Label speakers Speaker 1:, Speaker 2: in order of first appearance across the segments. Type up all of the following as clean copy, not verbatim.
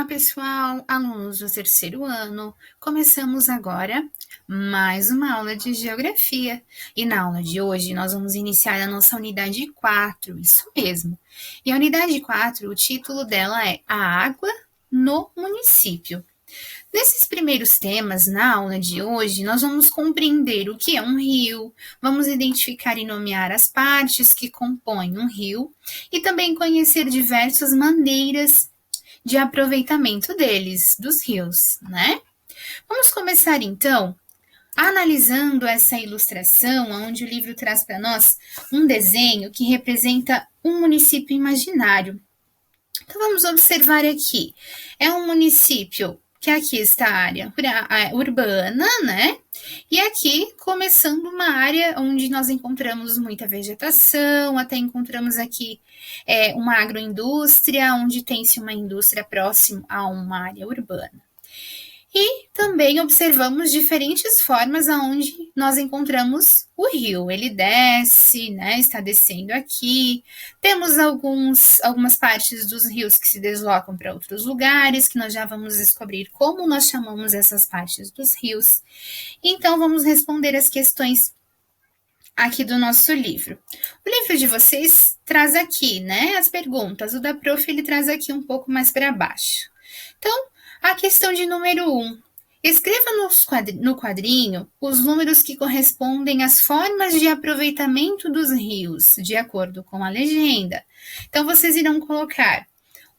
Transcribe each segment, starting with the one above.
Speaker 1: Olá, pessoal, alunos do terceiro ano. Começamos agora mais uma aula de geografia. E na aula de hoje nós vamos iniciar a nossa unidade 4, isso mesmo. E a unidade 4, o título dela é A Água no Município. Nesses primeiros temas, na aula de hoje, nós vamos compreender o que é um rio, vamos identificar e nomear as partes que compõem um rio e também conhecer diversas maneiras de aproveitamento deles, dos rios, né? Vamos começar então analisando essa ilustração, onde o livro traz para nós um desenho que representa um município imaginário. Então vamos observar aqui. É um município que aqui está a área urbana, né? E aqui começando uma área onde nós encontramos muita vegetação, até encontramos aqui uma agroindústria, onde tem-se uma indústria próximo a uma área urbana. E também observamos diferentes formas aonde nós encontramos o rio. Ele desce, né? Está descendo aqui. Temos algumas partes dos rios que se deslocam para outros lugares, que nós já vamos descobrir como nós chamamos essas partes dos rios. Então, vamos responder as questões aqui do nosso livro. O livro de vocês traz aqui, né, as perguntas. O da prof, ele traz aqui um pouco mais para baixo. Então, a questão de número 1. Escreva no quadrinho os números que correspondem às formas de aproveitamento dos rios, de acordo com a legenda. Então, vocês irão colocar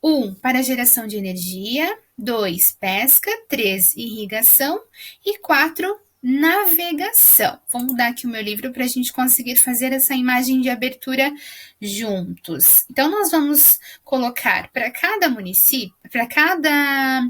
Speaker 1: 1 para geração de energia, 2 pesca, 3 irrigação e 4 navegação. Vou mudar aqui o meu livro para a gente conseguir fazer essa imagem de abertura juntos. Então, nós vamos colocar para cada município, para cada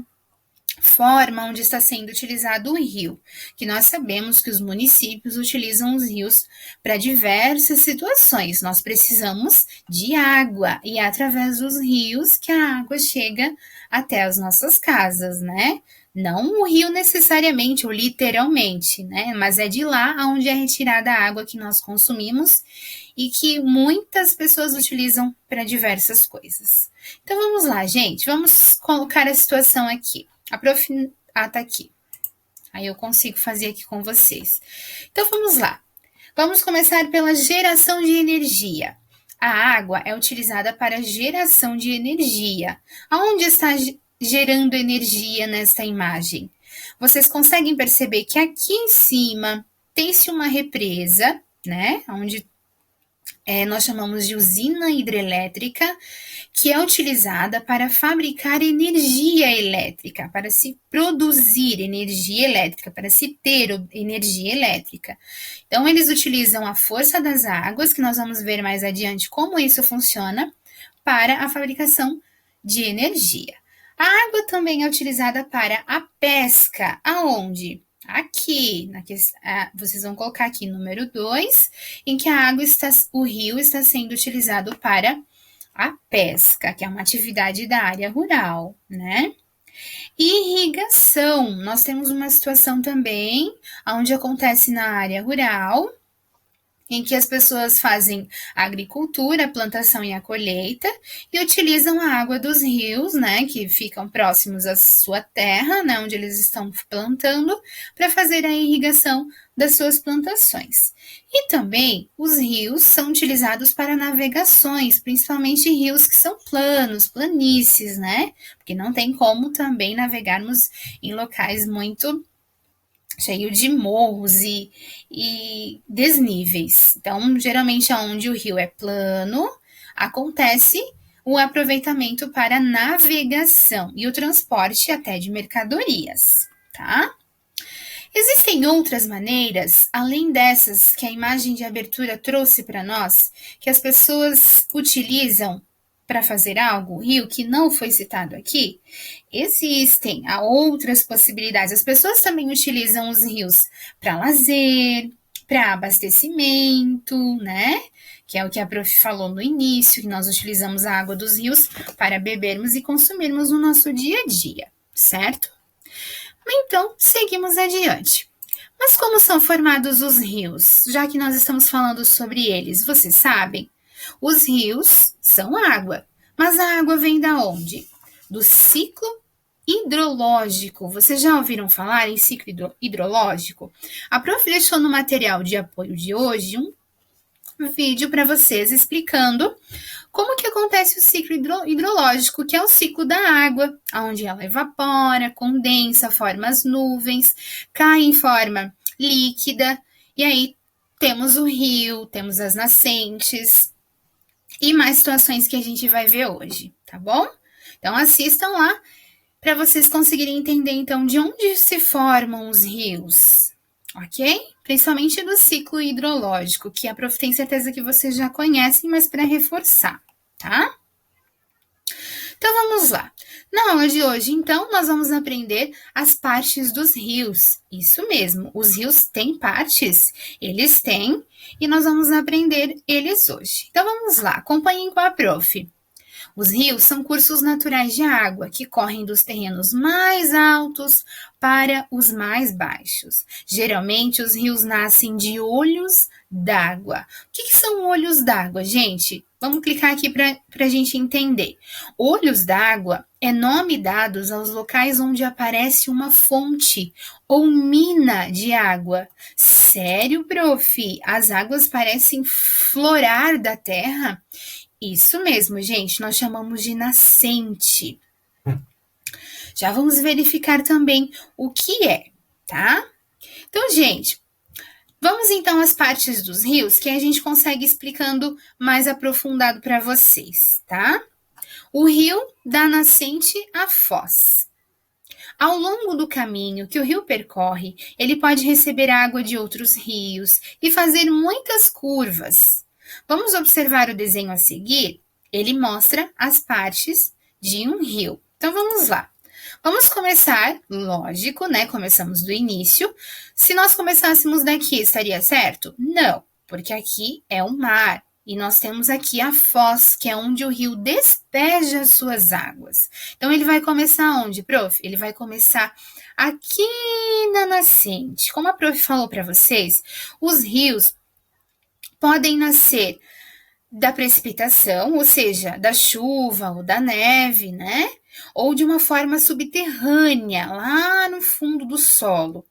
Speaker 1: forma onde está sendo utilizado o rio, que nós sabemos que os municípios utilizam os rios para diversas situações. Nós precisamos de água e é através dos rios que a água chega até as nossas casas, né? Não o rio necessariamente ou literalmente, né? Mas é de lá onde é retirada a água que nós consumimos e que muitas pessoas utilizam para diversas coisas. Então vamos lá, gente, vamos colocar a situação aqui. A prof. Tá aqui. Aí eu consigo fazer aqui com vocês. Então vamos lá. Vamos começar pela geração de energia. A água é utilizada para geração de energia. Aonde está gerando energia nesta imagem? Vocês conseguem perceber que aqui em cima tem-se uma represa, né? Onde nós chamamos de usina hidrelétrica, que é utilizada para fabricar energia elétrica, para se produzir energia elétrica, para se ter energia elétrica. Então, eles utilizam a força das águas, que nós vamos ver mais adiante como isso funciona, para a fabricação de energia. A água também é utilizada para a pesca, aonde? Aqui, vocês vão colocar aqui número 2, em que o rio está sendo utilizado para a pesca, que é uma atividade da área rural, né? Irrigação, nós temos uma situação também, onde acontece na área rural, em que as pessoas fazem a agricultura, a plantação e a colheita e utilizam a água dos rios, né, que ficam próximos à sua terra, né, onde eles estão plantando, para fazer a irrigação das suas plantações. E também os rios são utilizados para navegações, principalmente rios que são planos, planícies, né, porque não tem como também navegarmos em locais muito cheio de morros e desníveis. Então, geralmente, onde o rio é plano, acontece o aproveitamento para navegação e o transporte até de mercadorias, tá? Existem outras maneiras, além dessas que a imagem de abertura trouxe para nós, que as pessoas utilizam para fazer algo, rio que não foi citado aqui? Existem outras possibilidades. As pessoas também utilizam os rios para lazer, para abastecimento, né? Que é o que a prof falou no início, que nós utilizamos a água dos rios para bebermos e consumirmos no nosso dia a dia, certo? Então, seguimos adiante. Mas como são formados os rios? Já que nós estamos falando sobre eles, vocês sabem? Os rios são água, mas a água vem da onde? Do ciclo hidrológico. Vocês já ouviram falar em ciclo hidrológico? A prof deixou no material de apoio de hoje um vídeo para vocês explicando como que acontece o ciclo hidrológico, que é o ciclo da água, onde ela evapora, condensa, forma as nuvens, cai em forma líquida, e aí temos o rio, temos as nascentes e mais situações que a gente vai ver hoje, tá bom? Então assistam lá para vocês conseguirem entender então de onde se formam os rios, ok? Principalmente do ciclo hidrológico, que a prof tem certeza que vocês já conhecem, mas para reforçar, tá? Então vamos lá. Na aula de hoje, então, nós vamos aprender as partes dos rios. Isso mesmo, os rios têm partes? Eles têm, e nós vamos aprender eles hoje. Então vamos lá, acompanhem com a prof. Os rios são cursos naturais de água que correm dos terrenos mais altos para os mais baixos. Geralmente, os rios nascem de olhos d'água. O que são olhos d'água, gente? Vamos clicar aqui para a gente entender. Olhos d'água é nome dado aos locais onde aparece uma fonte ou mina de água. Sério, prof? As águas parecem florar da terra? Isso mesmo, gente, nós chamamos de nascente. Já vamos verificar também o que é, tá? Então, gente, vamos então às partes dos rios que a gente consegue explicando mais aprofundado para vocês, tá? O rio da nascente à foz. Ao longo do caminho que o rio percorre, ele pode receber água de outros rios e fazer muitas curvas. Vamos observar o desenho a seguir? Ele mostra as partes de um rio. Então, vamos lá. Vamos começar, lógico, né? Começamos do início. Se nós começássemos daqui, estaria certo? Não, porque aqui é o mar. E nós temos aqui a foz, que é onde o rio despeja as suas águas. Então, ele vai começar onde, prof? Ele vai começar aqui na nascente. Como a prof falou para vocês, os rios podem nascer da precipitação, ou seja, da chuva ou da neve, né? Ou de uma forma subterrânea, lá no fundo do solo.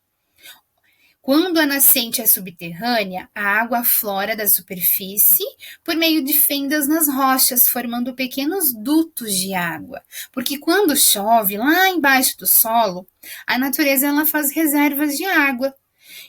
Speaker 1: Quando a nascente é subterrânea, a água aflora da superfície por meio de fendas nas rochas, formando pequenos dutos de água. Porque quando chove, lá embaixo do solo, a natureza ela faz reservas de água.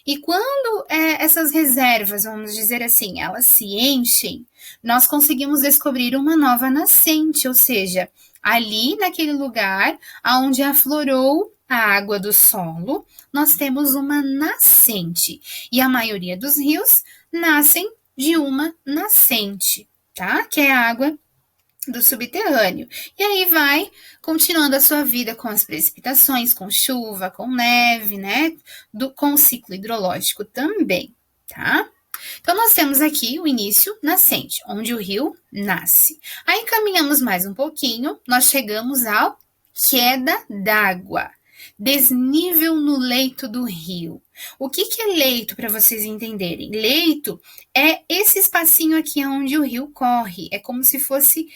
Speaker 1: E quando essas reservas, vamos dizer assim, elas se enchem, nós conseguimos descobrir uma nova nascente, ou seja, ali naquele lugar onde aflorou a água do solo, nós temos uma nascente. E a maioria dos rios nascem de uma nascente, tá? Que é a água do subterrâneo. E aí vai continuando a sua vida com as precipitações, com chuva, com neve, né? Com o ciclo hidrológico também, tá? Então, nós temos aqui o início nascente, onde o rio nasce. Aí, caminhamos mais um pouquinho, nós chegamos ao queda d'água, desnível no leito do rio. O que é leito, para vocês entenderem? Leito é esse espacinho aqui onde o rio corre, é como se fosse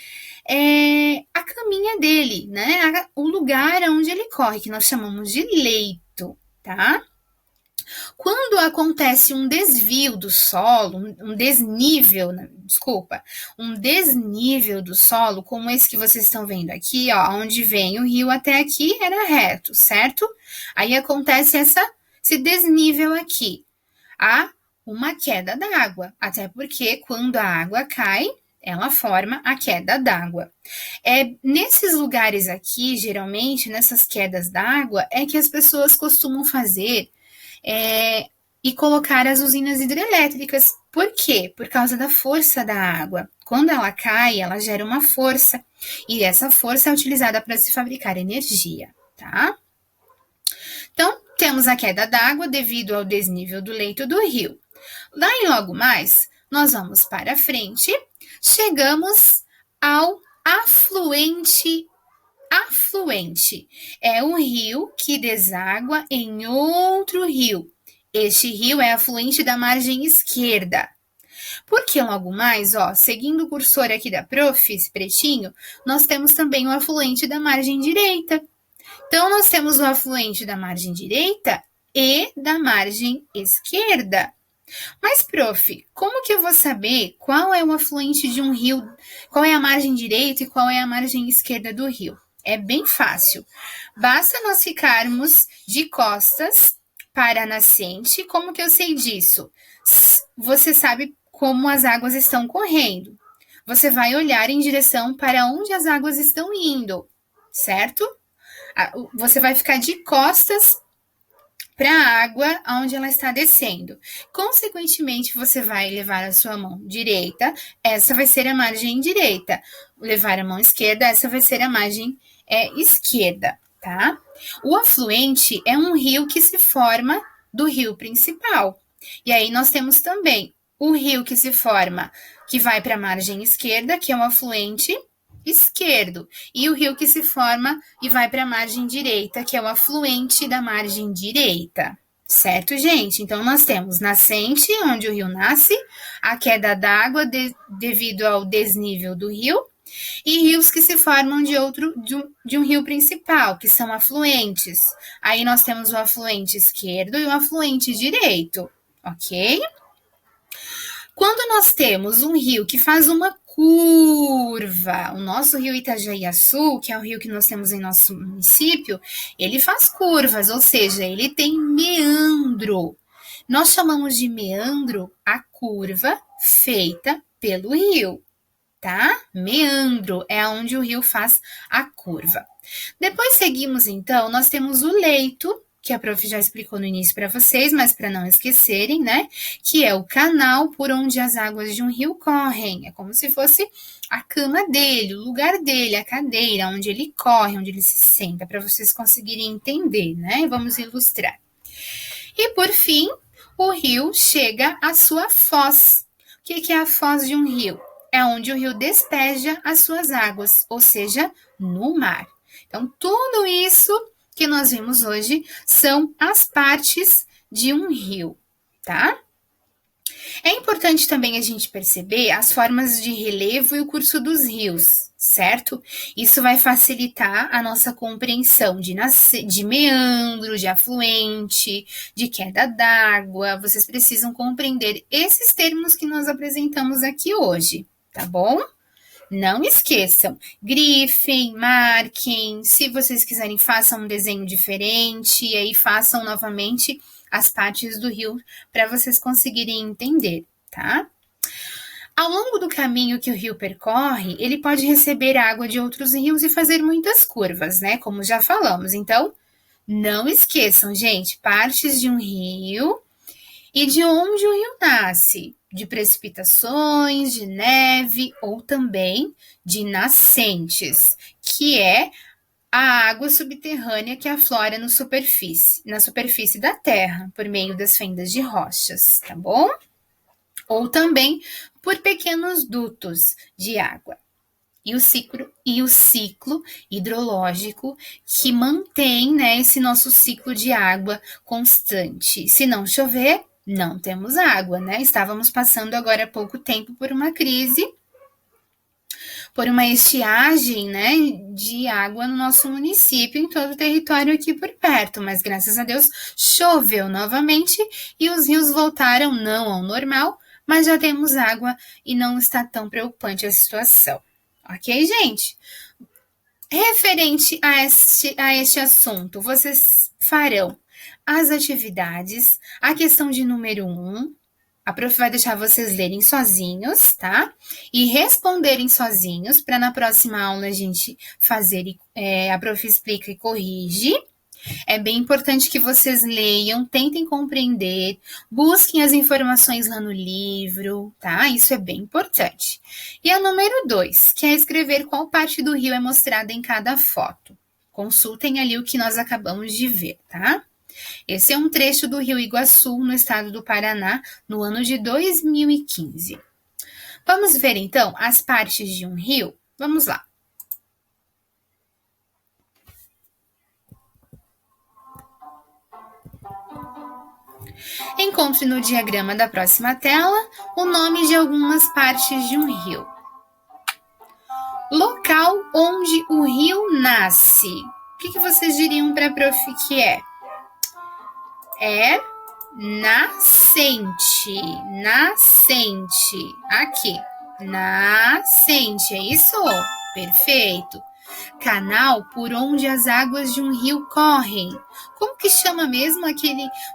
Speaker 1: a caminha dele, né? O lugar onde ele corre, que nós chamamos de leito, tá? Quando acontece um desvio do solo, um desnível do solo, como esse que vocês estão vendo aqui, ó, onde vem o rio até aqui era reto, certo? Aí acontece esse desnível aqui, há uma queda d'água, até porque quando a água cai, ela forma a queda d'água. Nesses lugares aqui, geralmente, nessas quedas d'água, é que as pessoas costumam fazer e colocar as usinas hidrelétricas. Por quê? Por causa da força da água. Quando ela cai, ela gera uma força, e essa força é utilizada para se fabricar energia, tá? Então, temos a queda d'água devido ao desnível do leito do rio. Lá em logo mais, nós vamos para frente, chegamos ao afluente. Afluente é um rio que deságua em outro rio. Este rio é afluente da margem esquerda. Porque logo mais, ó, seguindo o cursor aqui da prof, esse pretinho, nós temos também o afluente da margem direita, Então, nós temos o afluente da margem direita e da margem esquerda. Mas, prof, como que eu vou saber qual é o afluente de um rio, qual é a margem direita e qual é a margem esquerda do rio? É bem fácil. Basta nós ficarmos de costas para a nascente. Como que eu sei disso? Você sabe como as águas estão correndo. Você vai olhar em direção para onde as águas estão indo, certo? Você vai ficar de costas para a água onde ela está descendo. Consequentemente, você vai levar a sua mão direita, essa vai ser a margem direita. Levar a mão esquerda, essa vai ser a margem esquerda, tá? O afluente é um rio que se forma do rio principal. E aí nós temos também o rio que se forma, que vai para a margem esquerda, que é o afluente esquerdo, e o rio que se forma e vai para a margem direita, que é o afluente da margem direita. Certo, gente? Então, nós temos nascente, onde o rio nasce, a queda d'água devido ao desnível do rio, e rios que se formam de um rio principal, que são afluentes. Aí nós temos o afluente esquerdo e o afluente direito, ok? Quando nós temos um rio que faz uma curva, o nosso rio Itajaí-Açu, que é o rio que nós temos em nosso município, ele faz curvas, ou seja, ele tem meandro. Nós chamamos de meandro a curva feita pelo rio, tá? Meandro é onde o rio faz a curva. Depois seguimos, então, nós temos o leito, que a prof já explicou no início para vocês, mas para não esquecerem, né? Que é o canal por onde as águas de um rio correm. É como se fosse a cama dele, o lugar dele, a cadeira, onde ele corre, onde ele se senta, para vocês conseguirem entender, né? Vamos ilustrar. E por fim, o rio chega à sua foz. O que é a foz de um rio? É onde o rio despeja as suas águas, ou seja, no mar. Então, tudo isso que nós vimos hoje são as partes de um rio, tá? É importante também a gente perceber as formas de relevo e o curso dos rios, certo? Isso vai facilitar a nossa compreensão de meandro, de afluente, de queda d'água. Vocês precisam compreender esses termos que nós apresentamos aqui hoje, tá bom? Não esqueçam, grifem, marquem, se vocês quiserem façam um desenho diferente e aí façam novamente as partes do rio para vocês conseguirem entender, tá? Ao longo do caminho que o rio percorre, ele pode receber água de outros rios e fazer muitas curvas, né? Como já falamos. Então, não esqueçam, gente, partes de um rio e de onde o rio nasce, de precipitações, de neve ou também de nascentes, que é a água subterrânea que aflora na superfície da terra, por meio das fendas de rochas, tá bom? Ou também por pequenos dutos de água. E o ciclo hidrológico que mantém, né, esse nosso ciclo de água constante. Se não chover, não temos água, né? Estávamos passando agora há pouco tempo por uma crise, por uma estiagem, né, de água no nosso município, em todo o território aqui por perto, mas graças a Deus choveu novamente e os rios voltaram não ao normal, mas já temos água e não está tão preocupante a situação. Ok, gente? Referente a este assunto, vocês farão as atividades, a questão de número 1, a prof vai deixar vocês lerem sozinhos, tá? E responderem sozinhos, para na próxima aula a gente fazer, a prof explica e corrige. É bem importante que vocês leiam, tentem compreender, busquem as informações lá no livro, tá? Isso é bem importante. E a número 2, que é escrever qual parte do rio é mostrada em cada foto. Consultem ali o que nós acabamos de ver, tá? Esse é um trecho do Rio Iguaçu, no estado do Paraná, no ano de 2015. Vamos ver, então, as partes de um rio? Vamos lá. Encontre no diagrama da próxima tela o nome de algumas partes de um rio. Local onde o rio nasce. O que vocês diriam para a prof que é? É nascente. Nascente. Aqui. Nascente, é isso? Perfeito. Canal por onde as águas de um rio correm. Como que chama mesmo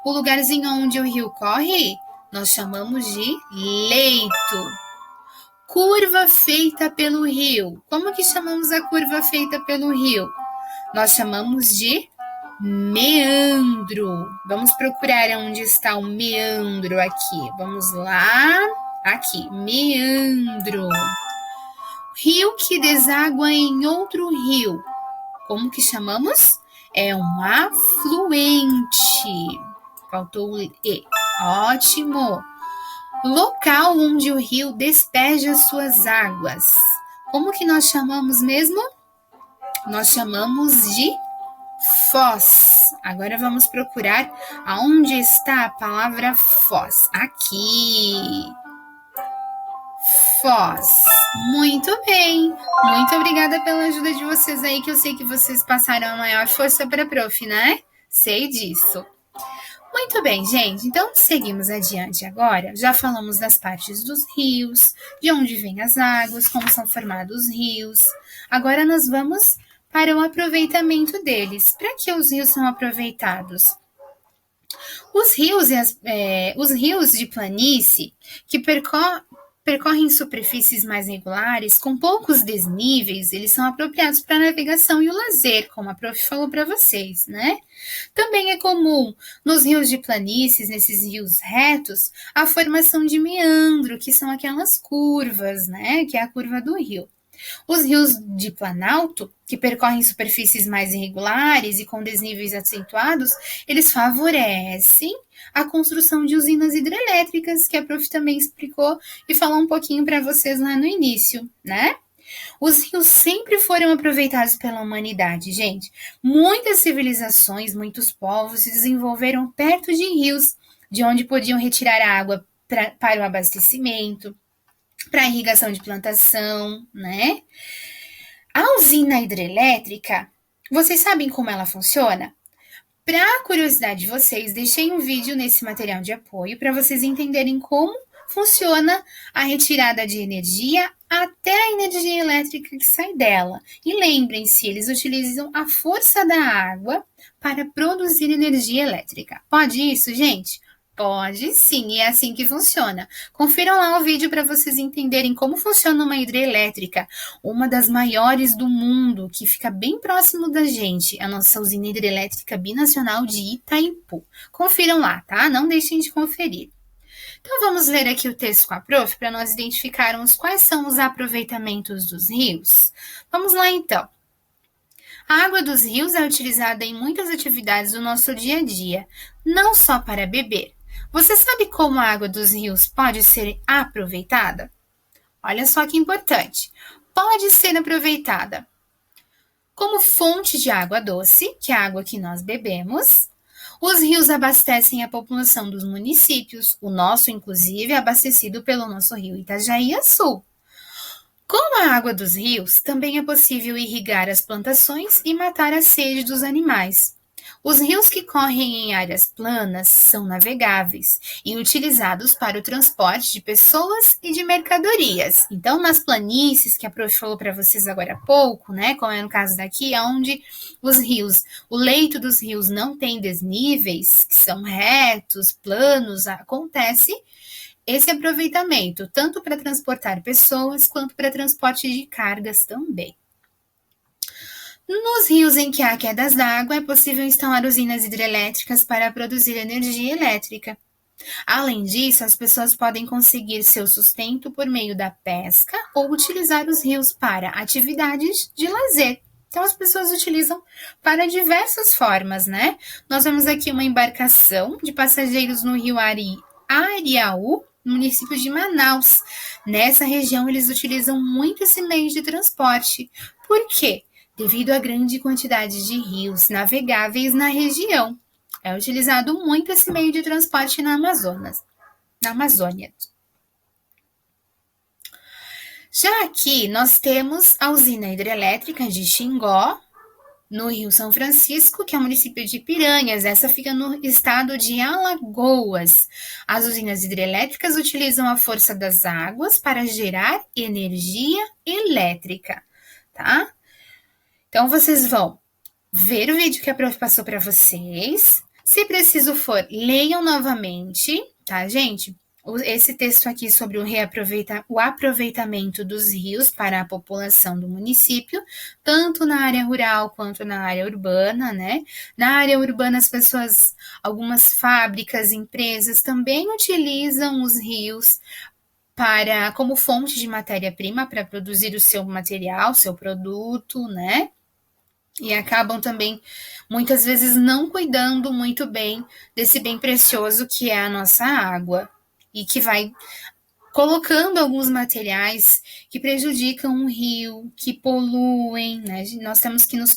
Speaker 1: o lugarzinho onde o rio corre? Nós chamamos de leito. Curva feita pelo rio. Como que chamamos a curva feita pelo rio? Nós chamamos de meandro. Vamos procurar onde está o meandro aqui. Vamos lá. Aqui, meandro. Rio que deságua em outro rio. Como que chamamos? É um afluente. Faltou o E. Ótimo. Local onde o rio despeja suas águas. Como que nós chamamos mesmo? Nós chamamos de foz. Agora vamos procurar aonde está a palavra foz. Aqui. Foz. Muito bem. Muito obrigada pela ajuda de vocês aí, que eu sei que vocês passaram a maior força para a prof, né? Sei disso. Muito bem, gente. Então, seguimos adiante agora. Já falamos das partes dos rios, de onde vêm as águas, como são formados os rios. Agora nós vamos para o aproveitamento deles. Para que os rios são aproveitados? Os rios de planície que percorrem superfícies mais regulares, com poucos desníveis, eles são apropriados para a navegação e o lazer, como a prof falou para vocês, né? Também é comum nos rios de planícies, nesses rios retos, a formação de meandro, que são aquelas curvas, né? Que é a curva do rio. Os rios de planalto, que percorrem superfícies mais irregulares e com desníveis acentuados, eles favorecem a construção de usinas hidrelétricas, que a prof também explicou e falou um pouquinho para vocês lá no início, né? Os rios sempre foram aproveitados pela humanidade, gente. Muitas civilizações, muitos povos se desenvolveram perto de rios, de onde podiam retirar a água para o abastecimento, para irrigação de plantação, né? A usina hidrelétrica, vocês sabem como ela funciona? Para curiosidade de vocês, deixei um vídeo nesse material de apoio para vocês entenderem como funciona a retirada de energia até a energia elétrica que sai dela. E lembrem-se, eles utilizam a força da água para produzir energia elétrica. Pode isso, gente? Pode sim, e é assim que funciona. Confiram lá o vídeo para vocês entenderem como funciona uma hidrelétrica, uma das maiores do mundo, que fica bem próximo da gente, a nossa usina hidrelétrica binacional de Itaipu. Confiram lá, tá? Não deixem de conferir. Então vamos ler aqui o texto com a prof para nós identificarmos quais são os aproveitamentos dos rios. Vamos lá então. A água dos rios é utilizada em muitas atividades do nosso dia a dia, não só para beber. Você sabe como a água dos rios pode ser aproveitada? Olha só que importante. Pode ser aproveitada como fonte de água doce, que é a água que nós bebemos. Os rios abastecem a população dos municípios, o nosso, inclusive, é abastecido pelo nosso rio Itajaí-Açu. Com a água dos rios, também é possível irrigar as plantações e matar a sede dos animais. Os rios que correm em áreas planas são navegáveis e utilizados para o transporte de pessoas e de mercadorias. Então, nas planícies, que a prof falou para vocês agora há pouco, né, como é no caso daqui, onde os rios, o leito dos rios não tem desníveis, que são retos, planos, acontece esse aproveitamento, tanto para transportar pessoas quanto para transporte de cargas também. Nos rios em que há quedas d'água, é possível instalar usinas hidrelétricas para produzir energia elétrica. Além disso, as pessoas podem conseguir seu sustento por meio da pesca ou utilizar os rios para atividades de lazer. Então, as pessoas utilizam para diversas formas, né? Nós vemos aqui uma embarcação de passageiros no rio Ariaú, no município de Manaus. Nessa região, eles utilizam muito esse meio de transporte. Por quê? Devido à grande quantidade de rios navegáveis na região. É utilizado muito esse meio de transporte na Amazônia. Já aqui nós temos a usina hidrelétrica de Xingó, no Rio São Francisco, que é o município de Piranhas. Essa fica no estado de Alagoas. As usinas hidrelétricas utilizam a força das águas para gerar energia elétrica, tá? Então, vocês vão ver o vídeo que a prof passou para vocês. Se preciso for, leiam novamente, tá, gente? Esse texto aqui sobre o aproveitamento dos rios para a população do município, tanto na área rural quanto na área urbana, né? Na área urbana, as pessoas, algumas fábricas, empresas também utilizam os rios como fonte de matéria-prima para produzir o seu material, seu produto, né? E acabam também, muitas vezes, não cuidando muito bem desse bem precioso que é a nossa água. E que vai colocando alguns materiais que prejudicam o rio, que poluem, né? Nós temos que nos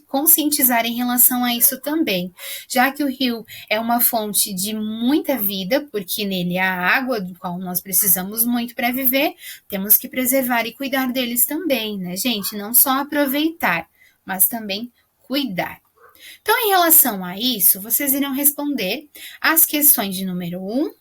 Speaker 1: conscientizar em relação a isso também, já que o rio é uma fonte de muita vida, porque nele há água, do qual nós precisamos muito para viver, temos que preservar e cuidar deles também, né, gente? Não só aproveitar, mas também cuidar. Então, em relação a isso, vocês irão responder as questões de número 1,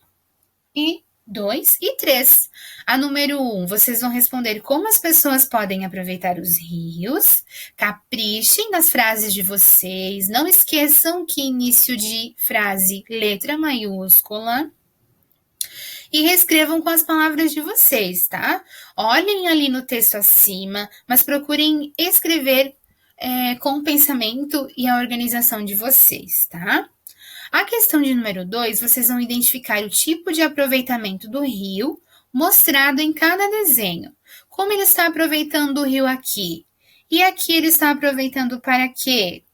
Speaker 1: e 2 e 3. A número 1, vocês vão responder como as pessoas podem aproveitar os rios. Caprichem nas frases de vocês. Não esqueçam que início de frase, letra maiúscula. E reescrevam com as palavras de vocês, tá? Olhem ali no texto acima, mas procurem escrever com o pensamento e a organização de vocês, tá? A questão de número 2, vocês vão identificar o tipo de aproveitamento do rio mostrado em cada desenho. Como ele está aproveitando o rio aqui? E aqui ele está aproveitando para quê?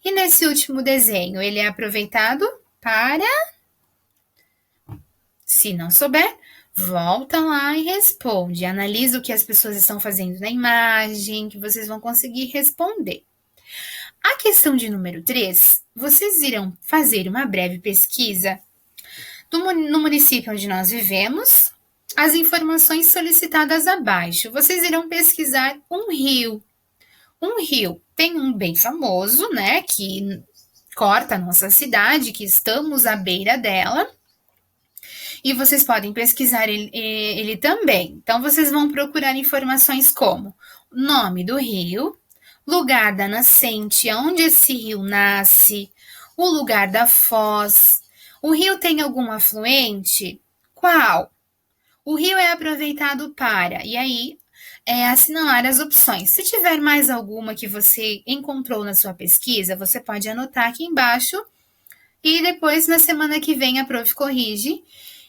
Speaker 1: E nesse último desenho, ele é aproveitado para... Se não souber, volta lá e responde. Analisa o que as pessoas estão fazendo na imagem, que vocês vão conseguir responder. A questão de número 3, vocês irão fazer uma breve pesquisa no município onde nós vivemos, as informações solicitadas abaixo. Vocês irão pesquisar um rio. Um rio tem um bem famoso, né, que corta a nossa cidade, que estamos à beira dela, e vocês podem pesquisar ele também. Então, vocês vão procurar informações como nome do rio, lugar da nascente, onde esse rio nasce, o lugar da foz. O rio tem algum afluente? Qual? O rio é aproveitado para, e aí assinalar as opções. Se tiver mais alguma que você encontrou na sua pesquisa, você pode anotar aqui embaixo e depois na semana que vem a prof corrige.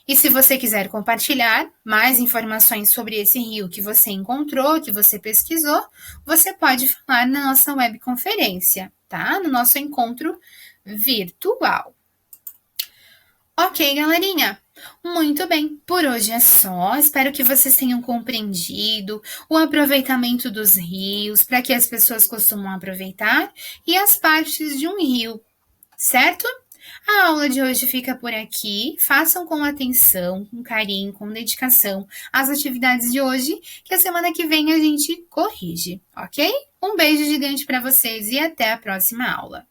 Speaker 1: E se você quiser compartilhar mais informações sobre esse rio que você encontrou, que você pesquisou, você pode falar na nossa webconferência, tá? No nosso encontro virtual. Ok, galerinha? Muito bem, por hoje é só. Espero que vocês tenham compreendido o aproveitamento dos rios, para que as pessoas costumam aproveitar, e as partes de um rio, certo? A aula de hoje fica por aqui. Façam com atenção, com carinho, com dedicação as atividades de hoje, que a semana que vem a gente corrige, ok? Um beijo gigante para vocês e até a próxima aula.